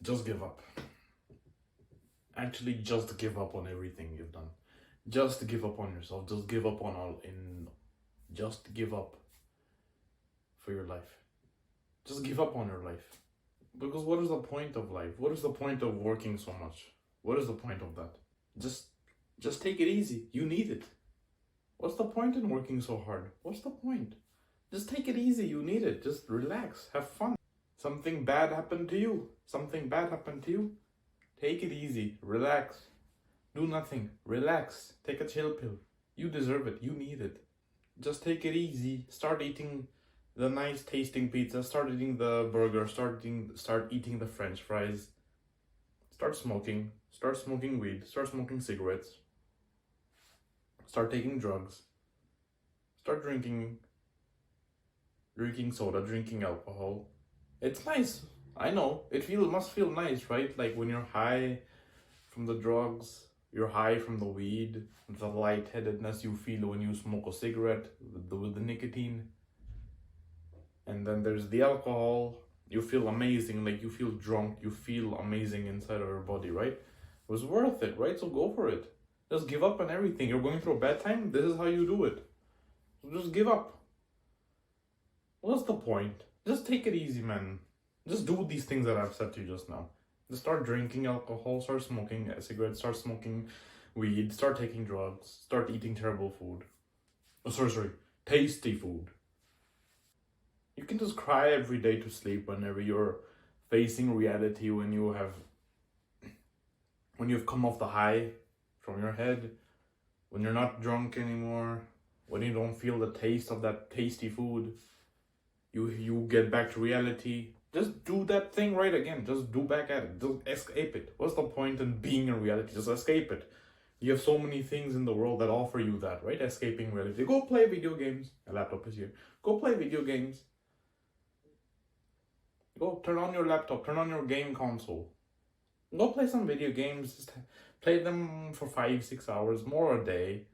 Just give up. Actually, just give up on everything you've done. Just give up on yourself. Just give up on all in. Just give up for your life. Just give up on your life. Because what is the point of life? What is the point of working so much? What is the point of that? Just take it easy. You need it. What's the point in working so hard? What's the point? Just take it easy. You need it. Just relax. Have fun. Something bad happened to you. Something bad happened to you. Take it easy. Relax. Do nothing. Relax. Take a chill pill. You deserve it. You need it. Just take it easy. Start eating the nice tasting pizza. Start eating the burger. Start eating the French fries. Start smoking. Start smoking weed. Start smoking cigarettes. Start taking drugs. Start drinking soda, drinking alcohol. It's nice. I know. It must feel nice, right? Like when you're high from the drugs, you're high from the weed, the lightheadedness you feel when you smoke a cigarette with the nicotine. And then there's the alcohol. You feel amazing, like you feel drunk, you feel amazing inside of your body, right? It was worth it, right? So go for it. Just give up on everything. You're going through a bad time, this is how you do it. So just give up. What's the point? Just take it easy, man. Just do these things that I've said to you just now. Just start drinking alcohol, start smoking cigarettes, start smoking weed, start taking drugs, start eating terrible food. Oh, sorry, tasty food. You can just cry every day to sleep whenever you're facing reality, when you've come off the high from your head, when you're not drunk anymore, when you don't feel the taste of that tasty food, you get back to reality. Just do that thing right again. Just do back at it. Just escape it. What's the point in being in reality? Just escape it. You have so many things in the world that offer you that, right? Escaping reality. Go play video games. A laptop is here. Go play video games. Go turn on your laptop. Turn on your game console. Go play some video games. Just play them for 5-6 hours more a day.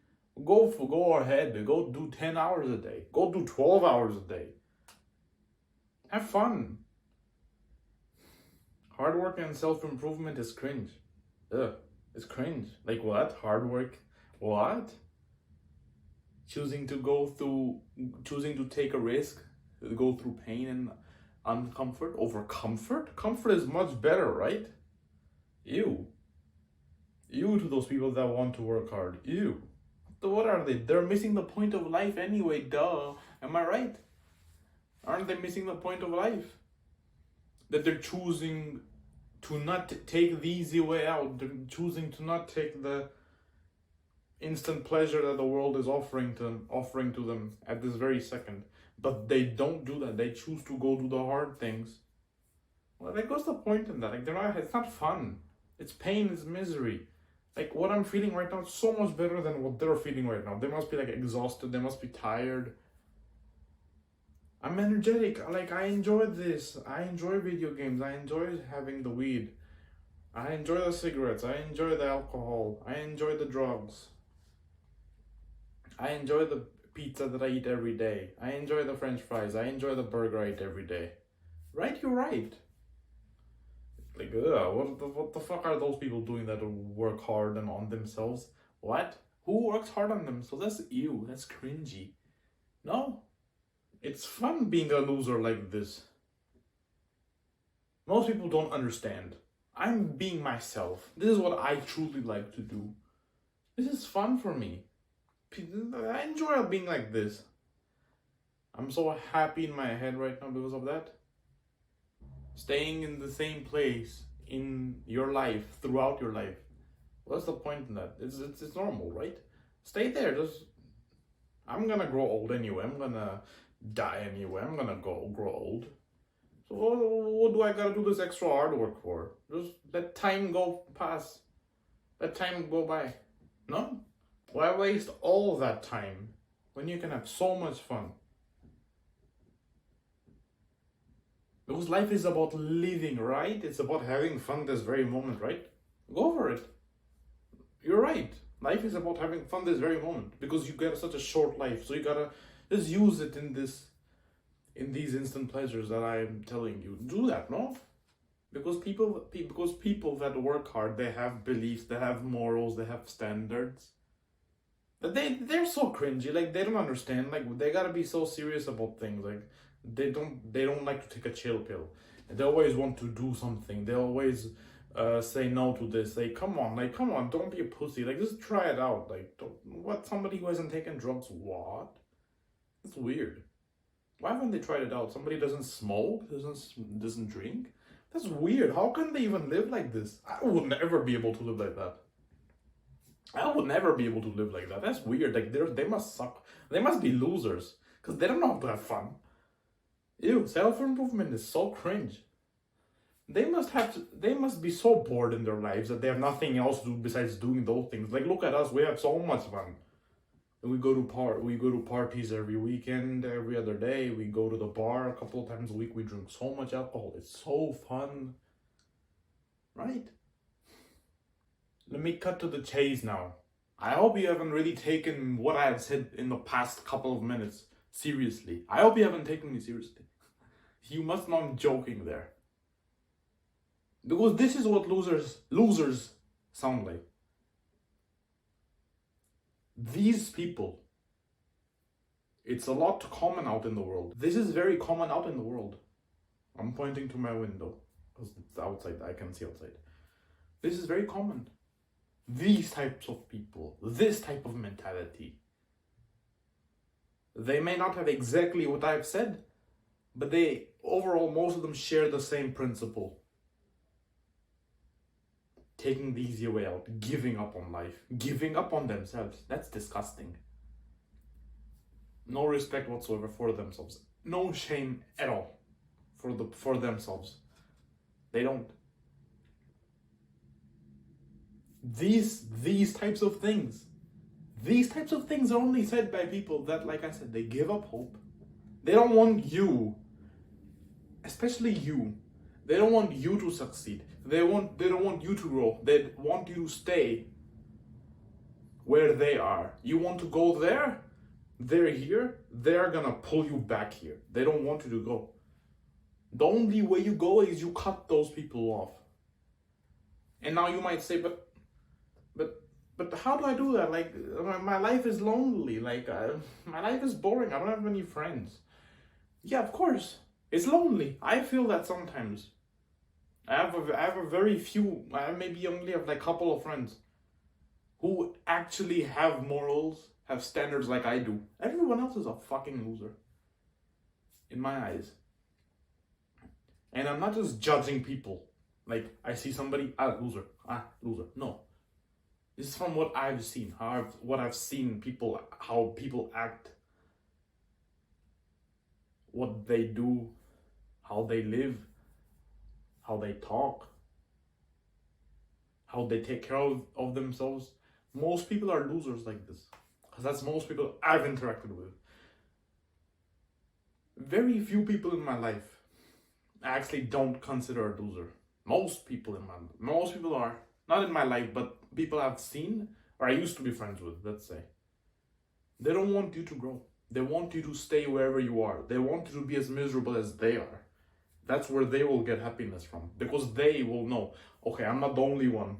Go ahead. Go do 10 hours a day. Go do 12 hours a day. Have fun. Hard work and self-improvement is cringe. Ugh, it's cringe. Like what? Hard work? What? Choosing to take a risk, go through pain and uncomfort over comfort? Comfort is much better, right? Ew. Ew to those people that want to work hard. Ew. So what are they? They're missing the point of life anyway, duh. Am I right? Aren't they missing the point of life? That they're choosing to not take the easy way out. They're choosing to not take the instant pleasure that the world is offering to them at this very second. But they don't do that. They choose to go do the hard things. Well, like, what's the point in that? Like, it's not fun. It's pain, it's misery. Like, what I'm feeling right now is so much better than what they're feeling right now. They must be, like, exhausted. They must be tired. I'm energetic. Like, I enjoy this. I enjoy video games. I enjoy having the weed. I enjoy the cigarettes. I enjoy the alcohol. I enjoy the drugs. I enjoy the pizza that I eat every day. I enjoy the French fries. I enjoy the burger I eat every day. Right? You're right. Like, what the fuck are those people doing that work hard and on themselves? What? Who works hard on themselves? That's ew. That's cringy. No. It's fun being a loser like this. Most people don't understand. I'm being myself. This is what I truly like to do. This is fun for me. I enjoy being like this. I'm so happy in my head right now because of that. Staying in the same place in your life, throughout your life. What's the point in that? It's normal, right? Stay there. I'm gonna grow old anyway. I'm gonna die anyway. I'm gonna grow old. So what do I gotta do this extra hard work for? Just let time go pass. Let time go by. No? Why waste all that time when you can have so much fun? Because life is about living, right? It's about having fun this very moment, right? Go for it. You're right. Life is about having fun this very moment because you get such a short life. So you gotta just use it in these instant pleasures that I'm telling you. Do that, no? Because people that work hard, they have beliefs, they have morals, they have standards. But they're so cringy. Like, they don't understand. Like, they gotta be so serious about things. Like, they don't like to take a chill pill. They always want to do something. They always say no to this. Like, come on, don't be a pussy. Like, just try it out. Like, what? Somebody who hasn't taken drugs? What? It's weird. Why haven't they tried it out? Somebody doesn't smoke, doesn't drink. That's weird. How can they even live like this? I would never be able to live like that. I would never be able to live like that. That's weird. Like, they must suck. They must be losers because they don't know how to have fun. Ew, self-improvement is so cringe. They must be so bored in their lives that they have nothing else to do besides doing those things. Like, look at us. We have so much fun. We go to parties every weekend, every other day. We go to the bar a couple of times a week. We drink so much alcohol. It's so fun. Right? Let me cut to the chase now. I hope you haven't really taken what I have said in the past couple of minutes seriously. I hope you haven't taken me seriously. You must know I'm joking there. Because this is what losers sound like. These people, it's a lot common out in the world. This is very common out in the world. I'm pointing to my window because it's outside. I can see outside. This is very common. These types of people, this type of mentality. They may not have exactly what I've said, but they overall, most of them share the same principle. Taking the easy way out, giving up on life, giving up on themselves. That's disgusting. No respect whatsoever for themselves. No shame at all for themselves. They don't. These types of things are only said by people that, like I said, they give up hope. They don't want you, especially you. They don't want you to succeed. They don't want you to grow. They want you to stay where they are. You want to go there? They're here. They're gonna pull you back here. They don't want you to go. The only way you go is you cut those people off. And now you might say, but how do I do that? Like, my life is lonely. Like, my life is boring. I don't have any friends. Yeah, of course. It's lonely. I feel that sometimes. I have a very few. I maybe only have like a couple of friends who actually have morals, have standards like I do. Everyone else is a fucking loser, in my eyes. And I'm not just judging people. Like, I see somebody, loser. No. This is from what I've seen, what I've seen people, how people act, what they do, how they live, how they talk, how they take care of themselves. Most people are losers like this. Because that's most people I've interacted with. Very few people in my life I actually don't consider a loser. Most people are, not in my life, but people I've seen, or I used to be friends with, let's say. They don't want you to grow. They want you to stay wherever you are. They want you to be as miserable as they are. That's where they will get happiness from. Because they will know, okay, I'm not the only one.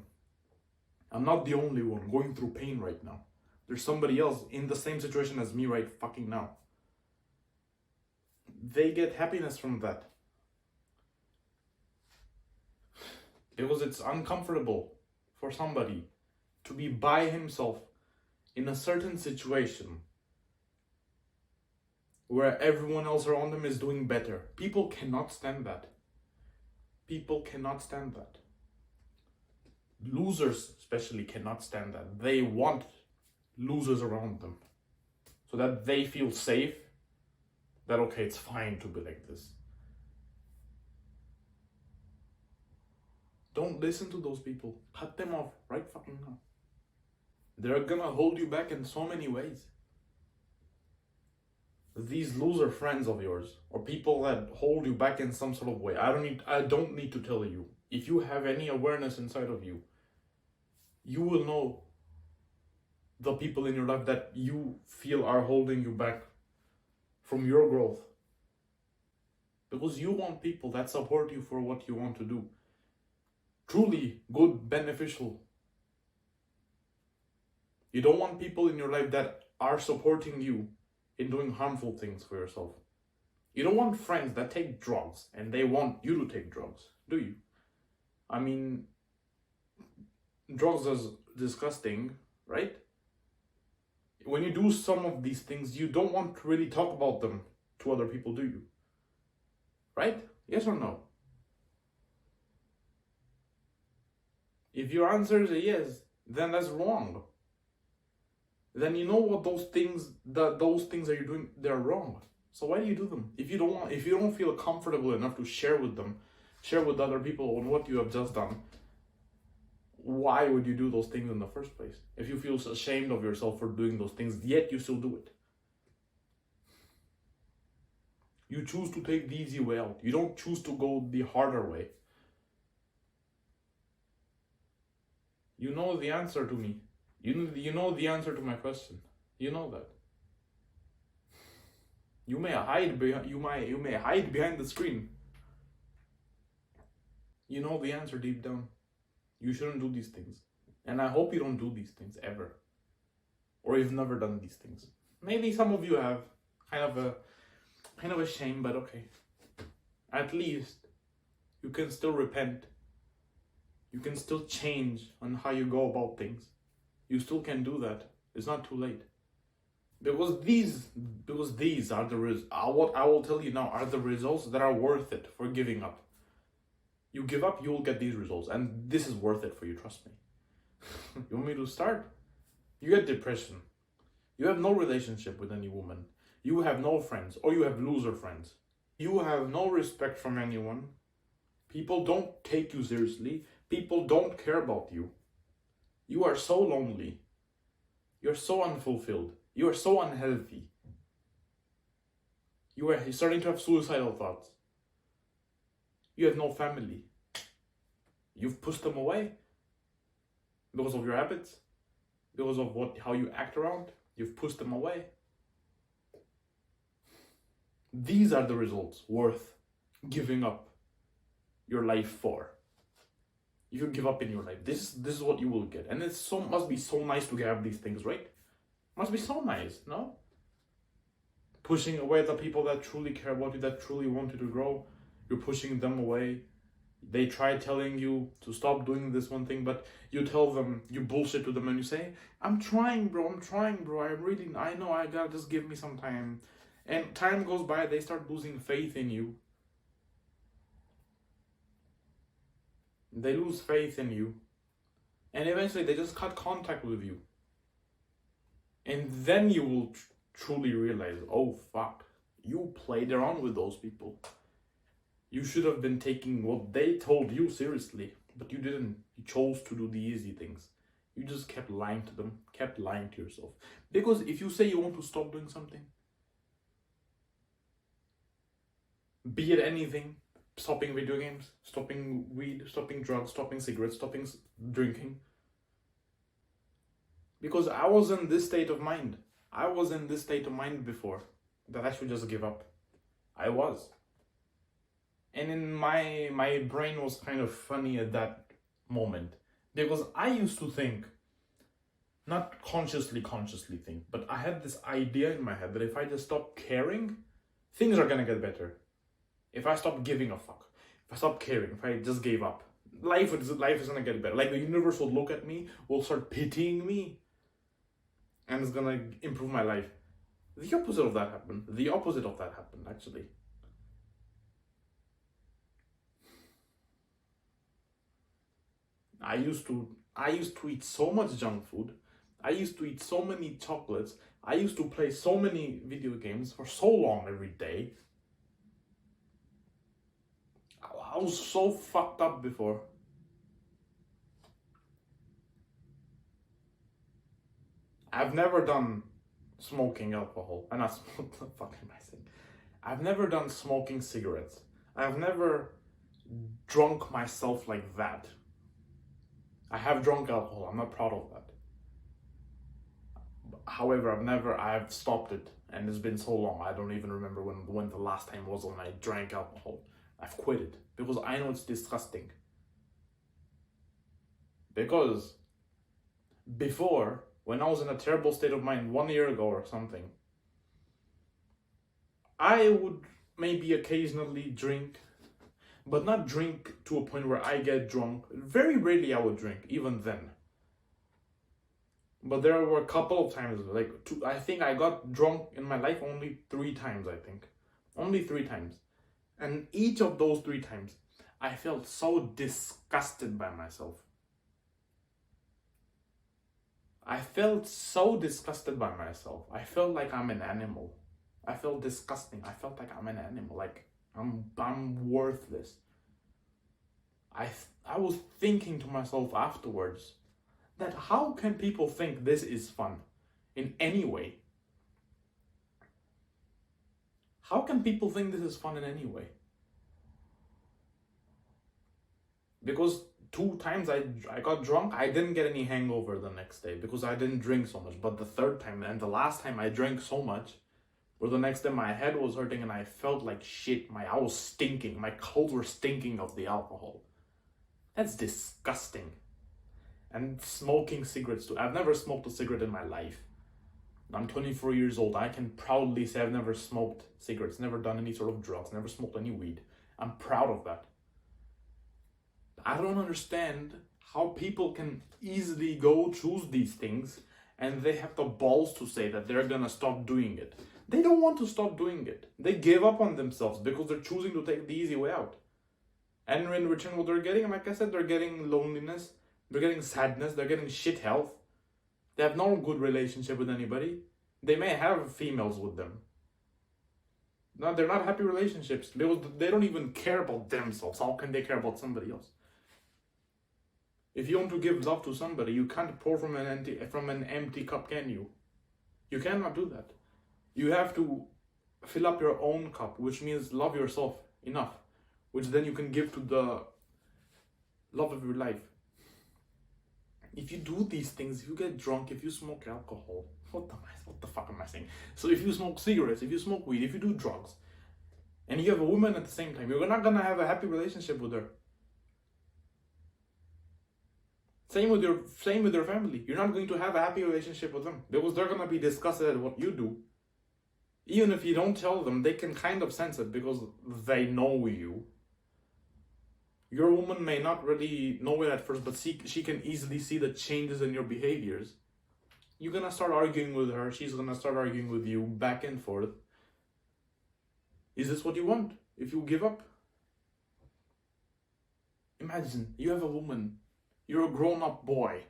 I'm not the only one going through pain right now. There's somebody else in the same situation as me right fucking now. They get happiness from that. Because it's uncomfortable for somebody to be by himself in a certain situation where everyone else around them is doing better. People cannot stand that. People cannot stand that. Losers especially cannot stand that. They want losers around them so that they feel safe, that okay, it's fine to be like this. Don't listen to those people. Cut them off right fucking now. They're gonna hold you back in so many ways. These loser friends of yours, or people that hold you back in some sort of way, I don't need to tell you. If you have any awareness inside of you, you will know the people in your life that you feel are holding you back from your growth. Because you want people that support you for what you want to do. truly good, beneficial. You don't want people in your life that are supporting you in doing harmful things for yourself. You don't want friends that take drugs and they want you to take drugs, do you? I mean, drugs is disgusting, right? When you do some of these things, you don't want to really talk about them to other people, do you? Right? Yes or no? If your answer is a yes, then that's wrong. Then you know what those things that you're doing, they're wrong. So why do you do them? If you don't feel comfortable enough to share with other people on what you have just done, why would you do those things in the first place? If you feel ashamed of yourself for doing those things, yet you still do it. You choose to take the easy way out. You don't choose to go the harder way. You know the answer to me. You know the answer to my question. You know that. You may hide behind the screen. You know the answer deep down. You shouldn't do these things. And I hope you don't do these things ever. Or you've never done these things. Maybe some of you have. Kind of a shame, but okay. At least you can still repent. You can still change on how you go about things. You still can do that. It's not too late. Because these are what I will tell you now are the results that are worth it for giving up. You give up, you will get these results. And this is worth it for you, trust me. You want me to start? You get depression. You have no relationship with any woman. You have no friends, or you have loser friends. You have no respect from anyone. People don't take you seriously. People don't care about you. You are so lonely. You're so unfulfilled. You are so unhealthy. You are starting to have suicidal thoughts. You have no family. You've pushed them away because of your habits, because of how you act around. You've pushed them away. These are the results worth giving up your life for. If you give up in your life, this is what you will get. And must be so nice to have these things, right? Must be so nice, no? Pushing away the people that truly care about you, that truly want you to grow. You're pushing them away. They try telling you to stop doing this one thing, but you tell them, you bullshit to them and you say, I'm trying, bro. I know, I gotta just give me some time. And time goes by, they start losing faith in you. They lose faith in you. And eventually they just cut contact with you. And then you will truly realize, oh fuck, you played around with those people. You should have been taking what they told you seriously, but you didn't. You chose to do the easy things. You just kept lying to them, kept lying to yourself. Because if you say you want to stop doing something, be it anything, stopping video games, stopping weed, stopping drugs, stopping cigarettes, stopping drinking. Because I was in this state of mind. I was in this state of mind before, that I should just give up. I was. And in my brain was kind of funny at that moment. Because I used to think, not consciously think, but I had this idea in my head that if I just stop caring, things are gonna get better. If I stop giving a fuck, if I stop caring, if I just gave up, life is gonna get better. Like the universe will look at me, will start pitying me, and it's gonna improve my life. The opposite of that happened. Actually. I used to eat so much junk food. I used to eat so many chocolates. I used to play so many video games for so long every day. I was so fucked up before. I've never done smoking alcohol. And what the fuck am I saying? I've never done smoking cigarettes. I've never drunk myself like that. I have drunk alcohol. I'm not proud of that. However, I've stopped it, and it's been so long. I don't even remember when the last time was when I drank alcohol. I've quit it because I know it's disgusting. Because before, when I was in a terrible state of mind 1 year ago or something, I would maybe occasionally drink, but not drink to a point where I get drunk. Very rarely I would drink, even then. But there were a couple of times, like two, I think I got drunk in my life only 3 times, I think. Only 3 times. And each of those 3 times, I felt so disgusted by myself. I felt so disgusted by myself. I felt like I'm an animal. I felt disgusting. I felt like I'm an animal. Like I'm worthless. I was thinking to myself afterwards that how can people think this is fun in any way? How can people think this is fun in any way? Because 2 times I got drunk, I didn't get any hangover the next day because I didn't drink so much. But the third time and the last time I drank so much, where the next day my head was hurting and I felt like shit. I was stinking. My clothes were stinking of the alcohol. That's disgusting. And smoking cigarettes too. I've never smoked a cigarette in my life. I'm 24 years old. I can proudly say I've never smoked cigarettes, never done any sort of drugs, never smoked any weed. I'm proud of that. I don't understand how people can easily go choose these things and they have the balls to say that they're gonna stop doing it. They don't want to stop doing it. They give up on themselves because they're choosing to take the easy way out. And in return, what they're getting, like I said, they're getting loneliness, they're getting sadness, they're getting shit health. They have no good relationship with anybody. They may have females with them. No, they're not happy relationships because they don't even care about themselves. How can they care about somebody else? If you want to give love to somebody, you can't pour from an empty cup, can you? You cannot do that. You have to fill up your own cup, which means love yourself enough, which then you can give to the love of your life. If you do these things, if you get drunk, if you smoke alcohol, what the fuck am I saying? So if you smoke cigarettes, if you smoke weed, if you do drugs, and you have a woman at the same time, you're not gonna have a happy relationship with her. Same with your family. You're not going to have a happy relationship with them because they're gonna be disgusted at what you do. Even if you don't tell them, they can kind of sense it because they know you. Your woman may not really know it at first, but she can easily see the changes in your behaviors. You're gonna start arguing with her, she's gonna start arguing with you, back and forth. Is this what you want? If you give up? Imagine, you have a woman, you're a grown-up boy,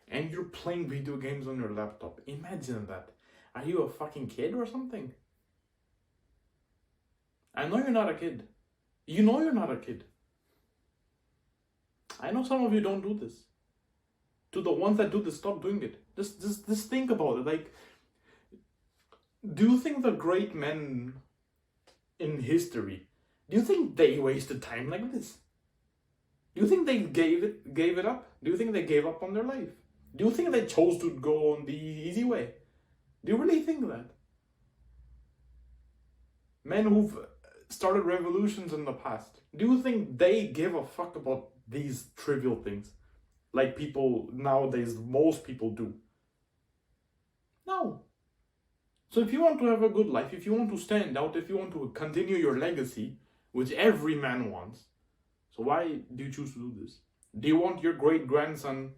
and you're playing video games on your laptop. Imagine that. Are you a fucking kid or something? I know you're not a kid. You know you're not a kid. I know some of you don't do this. To the ones that do this, stop doing it. Just think about it. Like, do you think the great men in history, do you think they wasted time like this? Do you think they gave it up? Do you think they gave up on their life? Do you think they chose to go on the easy way? Do you really think that? Men who've started revolutions in the past, do you think they give a fuck about these trivial things like people nowadays, most people do? No. So if you want to have a good life, if you want to stand out, if you want to continue your legacy, which every man wants, so why do you choose to do this? Do you want your grandson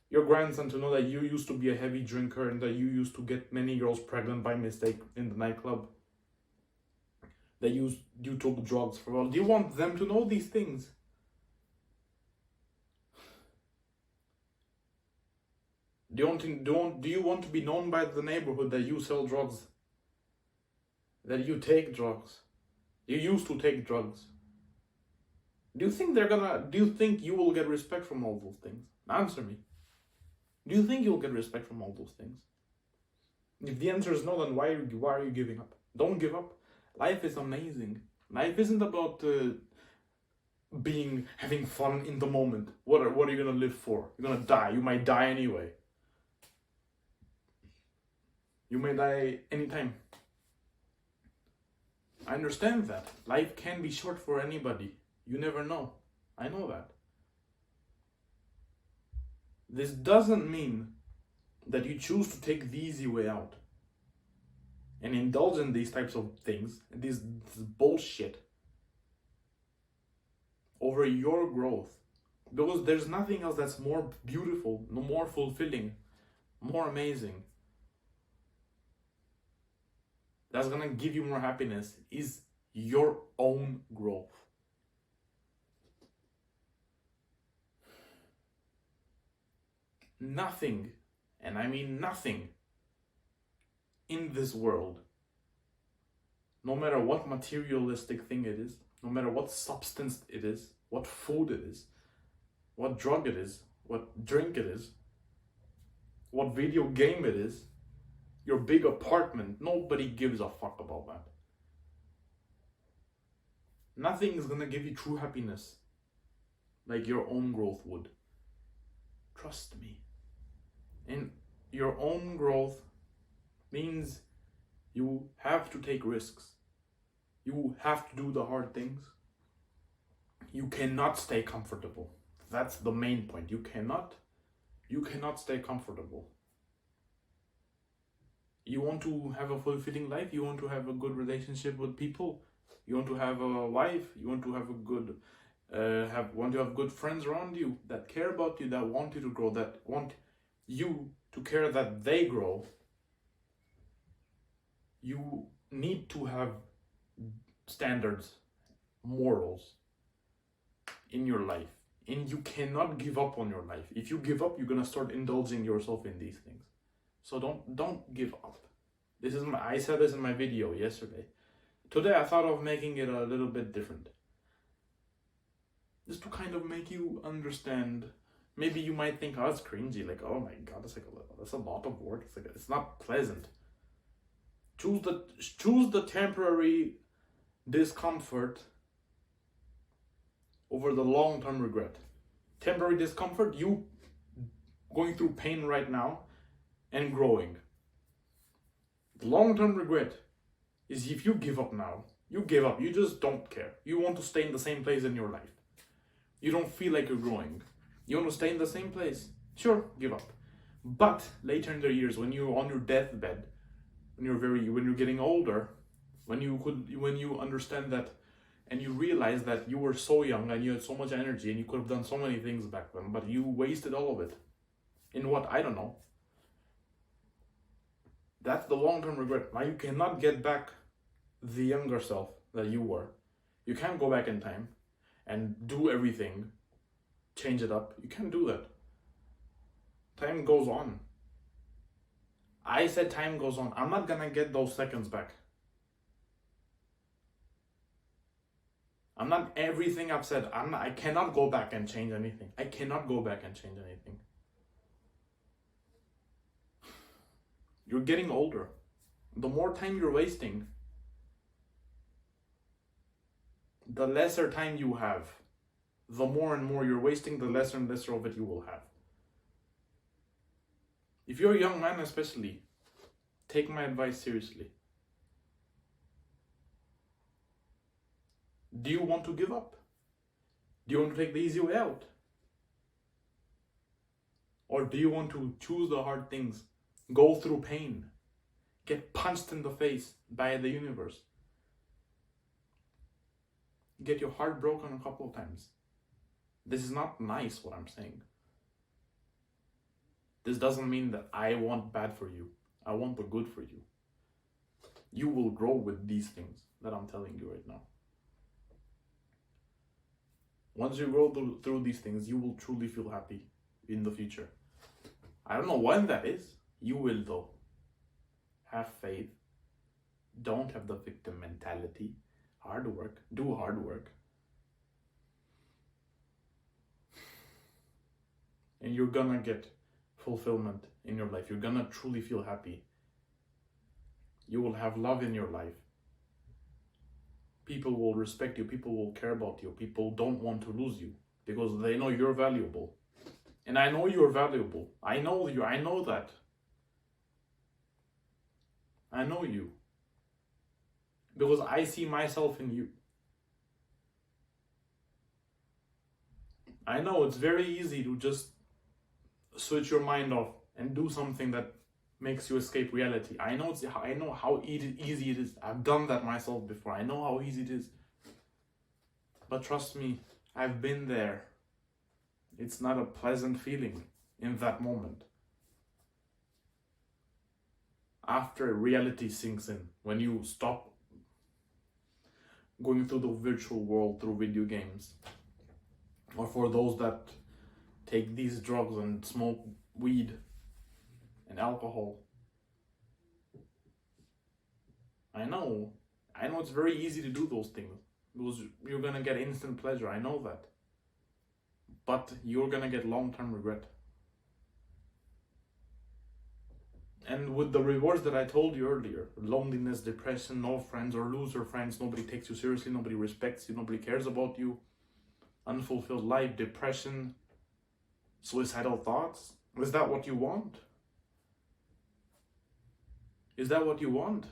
to know that you used to be a heavy drinker and that you used to get many girls pregnant by mistake in the nightclub? That you took drugs for a while? Do you want them to know these things? Do you want to be known by the neighborhood that you sell drugs? That you take drugs? You used to take drugs? Do you think you will get respect from all those things? Answer me. Do you think you'll get respect from all those things? If the answer is no, then why are you giving up? Don't give up. Life is amazing. Life isn't about having fun in the moment. What are you gonna live for? You're gonna die. You might die anyway. You may die anytime. I understand that. Life can be short for anybody. You never know. I know that. This doesn't mean that you choose to take the easy way out and indulge in these types of things, this bullshit, over your growth. Because there's nothing else that's more beautiful, more fulfilling, more amazing, that's gonna give you more happiness, is your own growth. Nothing, and I mean nothing, in this world, no matter what materialistic thing it is, no matter what substance it is, what food it is, what drug it is, what drink it is, what video game it is, your big apartment, nobody gives a fuck about that. Nothing is gonna give you true happiness like your own growth would. Trust me. And your own growth means you have to take risks. You have to do the hard things. You cannot stay comfortable. That's the main point. You cannot stay comfortable. You want to have a fulfilling life, you want to have a good relationship with people, you want to have a wife, you want to have a good want to have good friends around you that care about you, that want you to grow, that want you to care that they grow. You need to have standards, morals in your life, and you cannot give up on your life. If you give up, you're gonna start indulging yourself in these things. So don't give up. I said this in my video yesterday. Today I thought of making it a little bit different, just to kind of make you understand. Maybe you might think, oh, it's cringy, like, oh my god, that's a lot of work. It's not pleasant. Choose the temporary discomfort over the long-term regret. Temporary discomfort, you going through pain right now and growing. The long-term regret is if you give up now. You give up. You just don't care. You want to stay in the same place in your life. You don't feel like you're growing. You want to stay in the same place. Sure, give up. But later in the years, when you're on your deathbed, when you're getting older, when you understand that, and you realize that you were so young and you had so much energy and you could have done so many things back then, but you wasted all of it. In what? I don't know. That's the long-term regret. Now you cannot get back the younger self that you were. You can't go back in time and do everything, change it up. You can't do that. Time goes on. I said time goes on. I'm not gonna get those seconds back. I'm not everything I've said. I cannot go back and change anything. I cannot go back and change anything. You're getting older. The more time you're wasting, the lesser time you have. The more and more you're wasting, the lesser and lesser of it you will have. If you're a young man especially, take my advice seriously. Do you want to give up? Do you want to take the easy way out? Or do you want to choose the hard things, go through pain, get punched in the face by the universe, get your heart broken a couple of times? This is not nice what I'm saying. This doesn't mean that I want bad for you. I want the good for you. You will grow with these things that I'm telling you right now. Once you grow through these things, you will truly feel happy in the future. I don't know when that is. You will though. Have faith. Don't have the victim mentality. Hard work. Do hard work. And you're gonna get fulfillment in your life. You're gonna truly feel happy. You will have love in your life. People will respect you. People will care about you. People don't want to lose you because they know you're valuable. And I know you're valuable. I know you. I know that. I know you. Because I see myself in you. I know it's very easy to just switch your mind off and do something that makes you escape reality. I know how easy it is. I've done that myself before. I know how easy it is. But trust me, I've been there. It's not a pleasant feeling in that moment. After reality sinks in, when you stop going through the virtual world through video games, or for those that take these drugs and smoke weed and alcohol. I know it's very easy to do those things because you're gonna get instant pleasure. I know that. But you're gonna get long-term regret. And with the rewards that I told you earlier, loneliness, depression, no friends or loser friends, nobody takes you seriously, nobody respects you, nobody cares about you, unfulfilled life, depression, suicidal thoughts. Is that what you want? Is that what you want?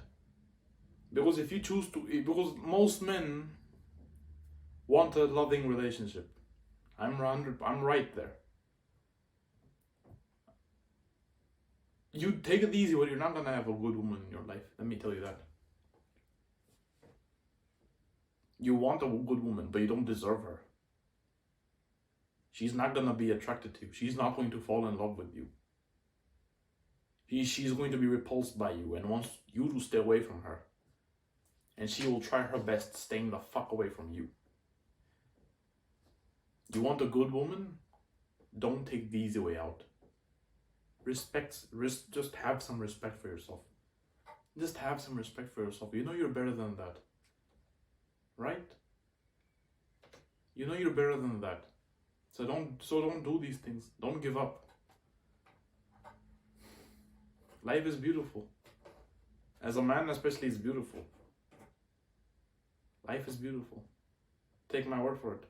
Because if you choose to, because most men want a loving relationship. I'm right there. You take it easy, but you're not gonna have a good woman in your life. Let me tell you that. You want a good woman, but you don't deserve her. She's not gonna be attracted to you. She's not going to fall in love with you. She's going to be repulsed by you and wants you to stay away from her. And she will try her best staying the fuck away from you. You want a good woman? Don't take the easy way out. Just have some respect for yourself. Just have some respect for yourself. You know you're better than that. Right? You know you're better than that. So don't do these things. Don't give up. Life is beautiful. As a man especially, it's beautiful. Life is beautiful. Take my word for it.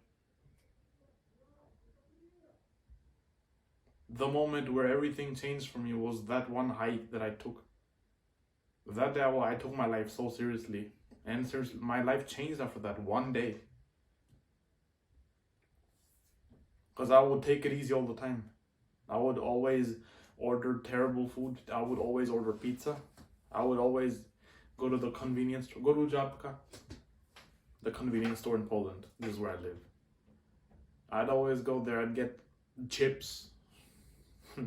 The moment where everything changed for me was that one hike that I took. That day I took my life so seriously. And seriously, my life changed after that one day. Because I would take it easy all the time. I would always order terrible food. I would always order pizza. I would always go to the convenience store. Go to Żabka, the convenience store in Poland. This is where I live. I'd always go there. I'd get chips,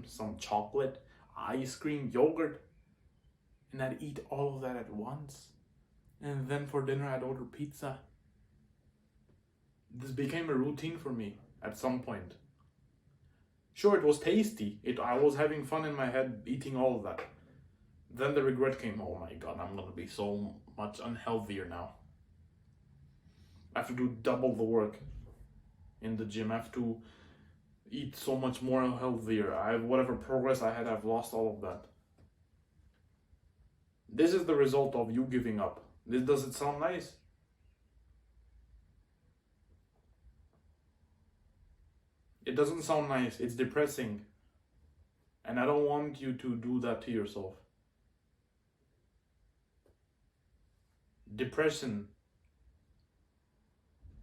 some chocolate, ice cream, yogurt. And I'd eat all of that at once. And then for dinner, I'd order pizza. This became a routine for me at some point. Sure, it was tasty. I was having fun in my head eating all of that. Then the regret came. Oh my god, I'm gonna be so much unhealthier now. I have to do double the work in the gym. I have to eat so much more healthier. Whatever progress I had, I've lost all of that. This is the result of you giving up. Does it sound nice? It doesn't sound nice. It's depressing. And I don't want you to do that to yourself. Depression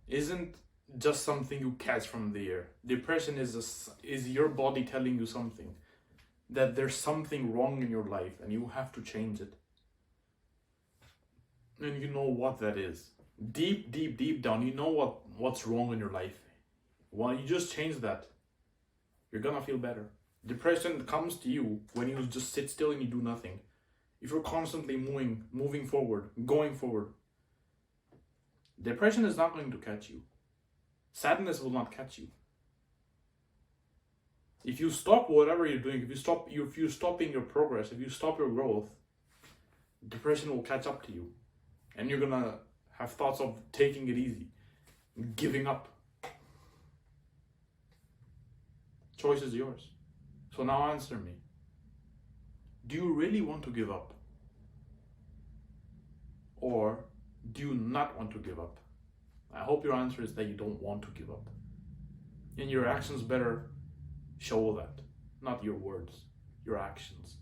isn't just something you catch from the air. Depression is your body telling you something. That there's something wrong in your life and you have to change it. And you know what that is. Deep down, you know what's wrong in your life. Well, you just change that. You're gonna feel better. Depression comes to you when you just sit still and you do nothing. If you're constantly moving forward, going forward, depression is not going to catch you. Sadness will not catch you. If you stop whatever you're doing, if you're stopping your progress, if you stop your growth, depression will catch up to you. And you're gonna have thoughts of taking it easy, giving up. Choice is yours. So now answer me. Do you really want to give up? Or do you not want to give up? I hope your answer is that you don't want to give up. And your actions better show that, not your words, your actions.